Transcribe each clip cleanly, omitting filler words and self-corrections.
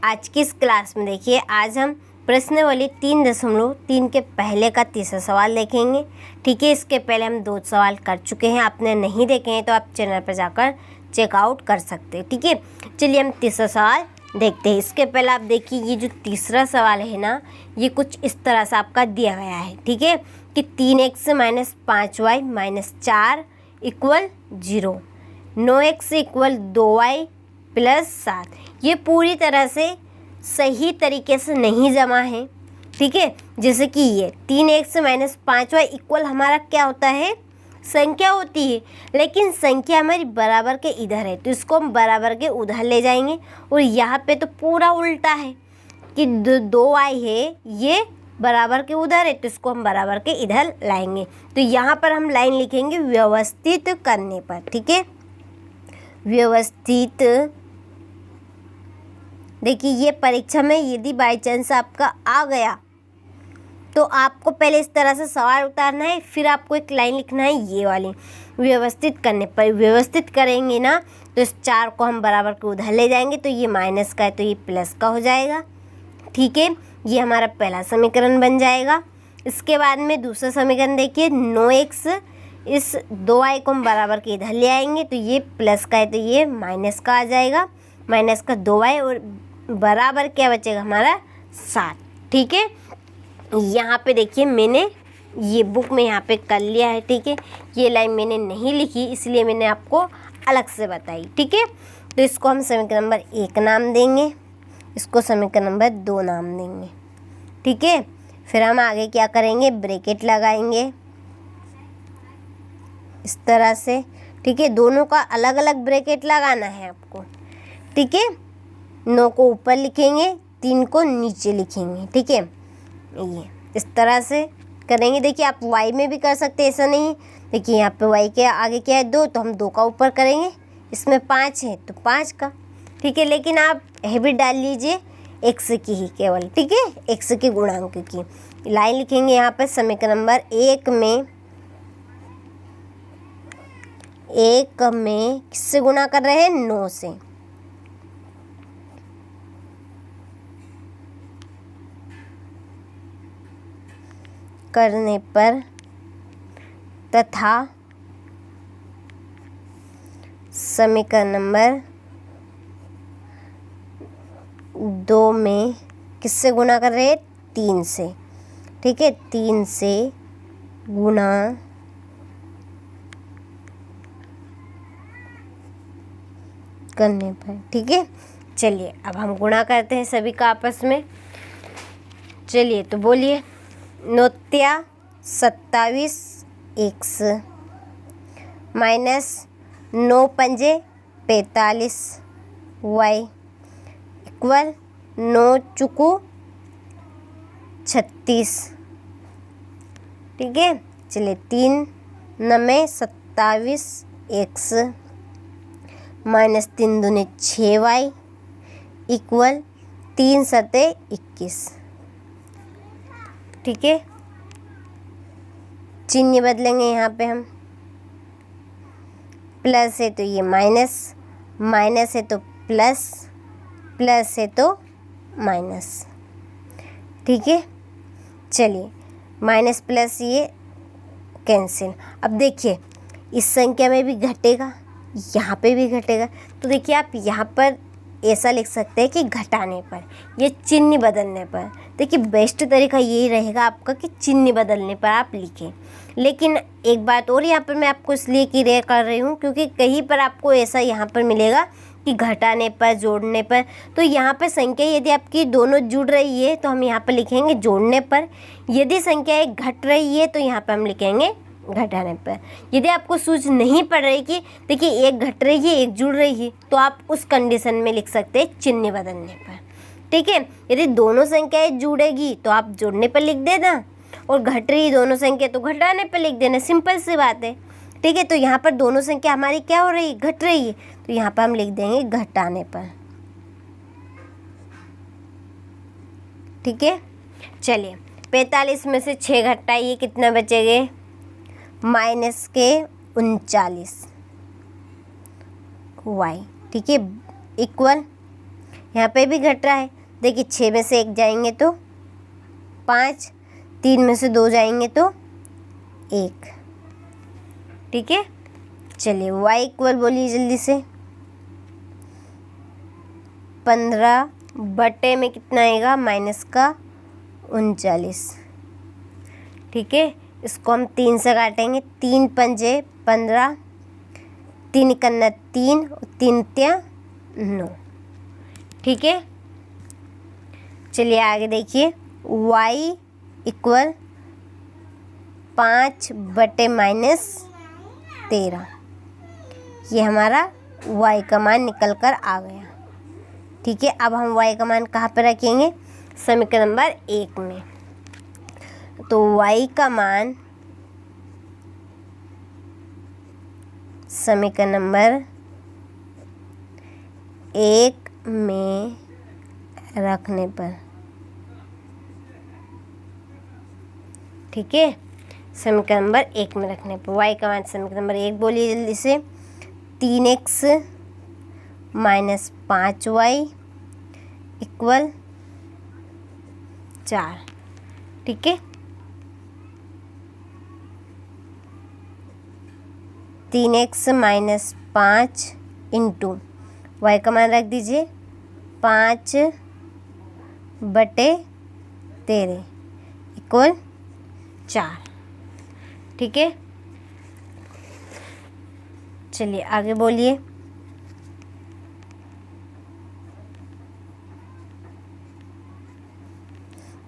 आज की इस क्लास में देखिए, आज हम प्रश्नावली 3.3 के पहले का तीसरा सवाल देखेंगे। ठीक है, इसके पहले हम 2 सवाल कर चुके हैं, आपने नहीं देखे हैं तो आप चैनल पर जाकर चेकआउट कर सकते हैं। ठीक है, चलिए हम तीसरा सवाल देखते हैं। इसके पहले आप देखिए, ये जो तीसरा सवाल है ना, ये कुछ इस तरह से आपका दिया गया है। ठीक है, कि 3x - 5y - 4 = 0, 9x = 2y + 7। ये पूरी तरह से सही तरीके से नहीं जमा है। ठीक है, जैसे कि ये 3x - 5y = हमारा क्या होता है, संख्या होती है, लेकिन संख्या हमारी बराबर के इधर है तो इसको हम बराबर के उधर ले जाएंगे। और यहाँ पे तो पूरा उल्टा है कि 2y है, ये बराबर के उधर है तो इसको हम बराबर के इधर लाएंगे। तो यहाँ पर हम लाइन लिखेंगे व्यवस्थित करने पर। ठीक है, व्यवस्थित। देखिए, ये परीक्षा में यदि बाई चांस आपका आ गया तो आपको पहले इस तरह से सवाल उतारना है, फिर आपको एक लाइन लिखना है ये वाली, व्यवस्थित करने पर। व्यवस्थित करेंगे ना तो इस 4 को हम बराबर के उधर ले जाएंगे तो ये माइनस का है तो ये प्लस का हो जाएगा। ठीक है, ये हमारा पहला समीकरण बन जाएगा। इसके बाद में दूसरा समीकरण देखिए, 9x, इस 2y को हम बराबर के इधर ले आएंगे तो ये प्लस का है तो ये माइनस का आ जाएगा, माइनस का 2y और बराबर क्या बचेगा हमारा 7। ठीक है, यहाँ पे देखिए मैंने ये बुक में यहाँ पे कर लिया है। ठीक है, ये लाइन मैंने नहीं लिखी इसलिए मैंने आपको अलग से बताई। ठीक है, तो इसको हम समीकरण नंबर 1 नाम देंगे, इसको समीकरण नंबर 2 नाम देंगे। ठीक है, फिर हम आगे क्या करेंगे, ब्रैकेट लगाएंगे इस तरह से। ठीक है, दोनों का अलग अलग ब्रैकेट लगाना है आपको। ठीक है, 9 को ऊपर लिखेंगे, 3 को नीचे लिखेंगे। ठीक है, ये इस तरह से करेंगे। देखिए, आप y में भी कर सकते हैं, ऐसा नहीं। देखिए, यहाँ पे y के आगे क्या है 2, तो हम 2 का ऊपर करेंगे, इसमें 5 है तो 5 का। ठीक है, लेकिन आप हैबिट डाल लीजिए x की ही केवल। ठीक है, x के गुणांक की लाइन लिखेंगे। यहाँ पर समीकरण नंबर 1 में किससे गुणा कर रहे हैं, 9 से। करने पर तथा समीकरण नंबर 2 में किससे गुणा कर रहे हैं, 3 से। ठीक है, 3 से गुणा करने पर। ठीक है, चलिए अब हम गुणा करते हैं सभी का आपस में। चलिए तो बोलिए, 9 × 27 x - 9 × 5 45 y = 9 × 36। ठीक है, चलिए 3 × 9 = 27 x - 3 दूनी 6y = 3 × 7 = 21। ठीक है, चिन्ह बदलेंगे यहाँ पे हम, प्लस है तो ये माइनस, माइनस है तो प्लस, प्लस है तो माइनस। ठीक है, चलिए माइनस प्लस ये कैंसिल। अब देखिए, इस संख्या में भी घटेगा, यहाँ पे भी घटेगा। तो देखिए, आप यहाँ पर ऐसा लिख सकते हैं कि घटाने पर, ये चिन्ह बदलने पर। देखिए, बेस्ट तरीका यही रहेगा आपका कि चिन्ह बदलने पर आप लिखें। लेकिन एक बात और यहाँ पर मैं आपको इसलिए क्लियर कर रही हूँ क्योंकि कहीं पर आपको ऐसा यहाँ पर मिलेगा कि घटाने पर, जोड़ने पर। तो यहाँ पर संख्या यदि आपकी दोनों जुड़ रही है तो हम यहाँ पर लिखेंगे जोड़ने पर। यदि संख्या एक घट रही है तो यहाँ पर हम लिखेंगे घटाने पर। यदि आपको सूझ नहीं पड़ रही कि देखिए एक घट रही है एक जुड़ रही है, तो आप उस कंडीशन में लिख सकते हैं चिन्ह बदलने पर। ठीक है, यदि दोनों संख्याएं जुड़ेगी तो आप जोड़ने पर लिख देना, और घट रही दोनों संख्या तो घटाने पर लिख देना, सिंपल सी बात है। ठीक है, तो यहाँ पर दोनों संख्या हमारी क्या हो रही है, घट रही है, तो यहाँ पर हम लिख देंगे घटाने पर। ठीक है, चलिए 45 में से 6 घटाइए, कितना बचेंगे, -39 y। ठीक है, इक्वल यहाँ पे भी घट रहा है। देखिए 6 में से 1 जाएंगे तो 5, 3 में से 2 जाएंगे तो 1। ठीक है, चलिए y इक्वल बोलिए जल्दी से। 15 बटे में कितना आएगा माइनस का 39। ठीक है, इसको हम 3 से काटेंगे। 3 पंजे 15, 3 इकन्ना 3, 3 त्या 9। ठीक है, चलिए आगे देखिए। y इक्वल 5 बटे माइनस 13। ये हमारा y का मान निकल कर आ गया। ठीक है, अब हम y का मान कहाँ पर रखेंगे? समीकरण नंबर 1 में। तो y का मान समीकरण नंबर 1 में रखने पर, ठीक है, समीकरण नंबर 1 में रखने पर y का मान समीकरण नंबर 1 बोलिए जल्दी से। 3x minus 5y equal 4। ठीक है, 3x माइनस 5 इंटू y का मान रख दीजिए 5 बटे 13 इक्वल 4। ठीक है, चलिए आगे बोलिए।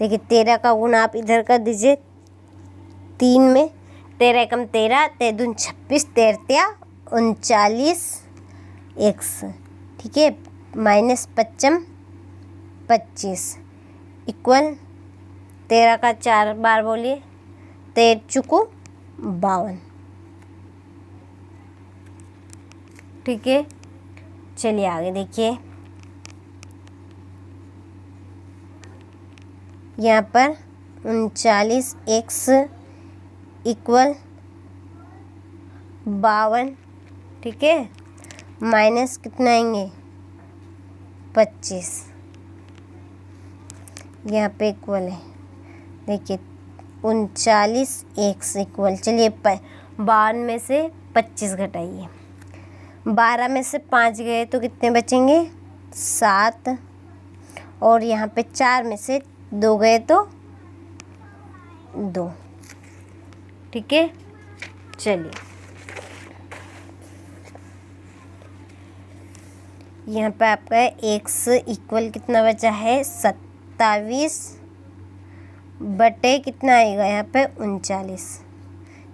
देखिए 13 का गुणा आप इधर कर दीजिए 3 में। 13 एकम 13, 13 दूनी 26, 13 त्या 39 x। ठीक है, माइनस 5 25 इक्वल 13 का 4 बार बोलिए 13 चुकू 52। ठीक है, चलिए आगे देखिए। यहाँ पर 39x इक्वल 52। ठीक है, माइनस कितना आएंगे 25। यहाँ पे इक्वल है, देखिए 39x इक्वल, चलिए 52 में से 25 घटाइए। 12 में से 5 गए तो कितने बचेंगे 7, और यहाँ पे 4 में से 2 गए तो 2। ठीक है, चलिए यहाँ पे आपका x इक्वल कितना बचा है 27 बटे कितना आएगा यहाँ पे 39।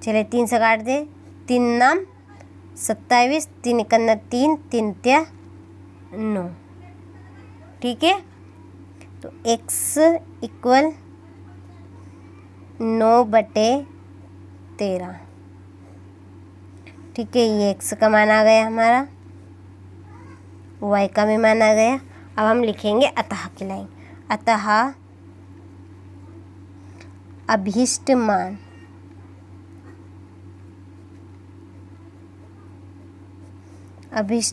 चलिए 3 से काट दे, 3 नाम 27, 3 इकन्ना 3, 3 त्या 9। ठीक है, तो x इक्वल 9 बटे 13। ठीक है, ये x का मान आ गया हमारा, y का भी मान आ गया। अब हम लिखेंगे अतः की लाइन। अतः अभीष्ट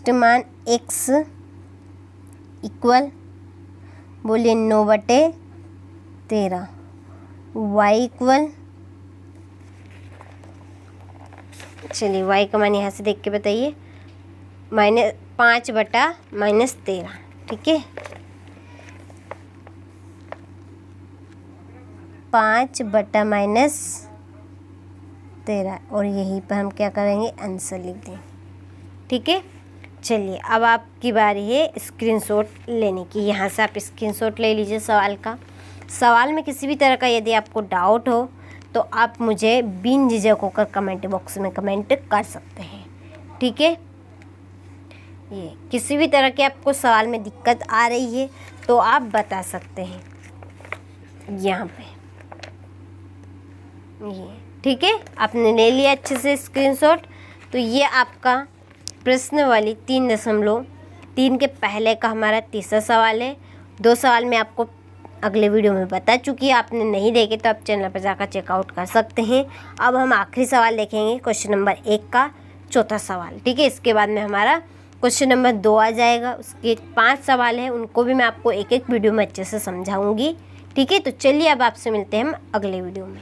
मान x इक्वल बोलिए 9 बटे 13। y इक्वल, चलिए y का मान यहाँ से देख के बताइए, -5 बटा -13। ठीक है, 5 बटा -13, और यहीं पर हम क्या करेंगे आंसर लिख दें। ठीक है, चलिए अब आपकी बारी है स्क्रीनशॉट लेने की। यहाँ से आप स्क्रीनशॉट ले लीजिए सवाल का। सवाल में किसी भी तरह का यदि आपको डाउट हो तो आप मुझे बिन झिझक होकर कमेंट बॉक्स में कमेंट कर सकते हैं। ठीक है, ये किसी भी तरह के आपको सवाल में दिक्कत आ रही है तो आप बता सकते हैं यहाँ पे ये। ठीक है, आपने ले लिया अच्छे से स्क्रीनशॉट। तो ये आपका प्रश्न वाली 3.3 के पहले का हमारा तीसरा सवाल है। 2 सवाल मैं आपको अगले वीडियो में बता चुकी है, आपने नहीं देखे तो आप चैनल पर जाकर चेकआउट कर सकते हैं। अब हम आखिरी सवाल देखेंगे, क्वेश्चन नंबर 1 का चौथा सवाल। ठीक है, इसके बाद में हमारा क्वेश्चन नंबर 2 आ जाएगा। उसके 5 सवाल हैं, उनको भी मैं आपको एक एक वीडियो में अच्छे से समझाऊंगी। ठीक है, तो चलिए अब आपसे मिलते हैं हम अगले वीडियो में।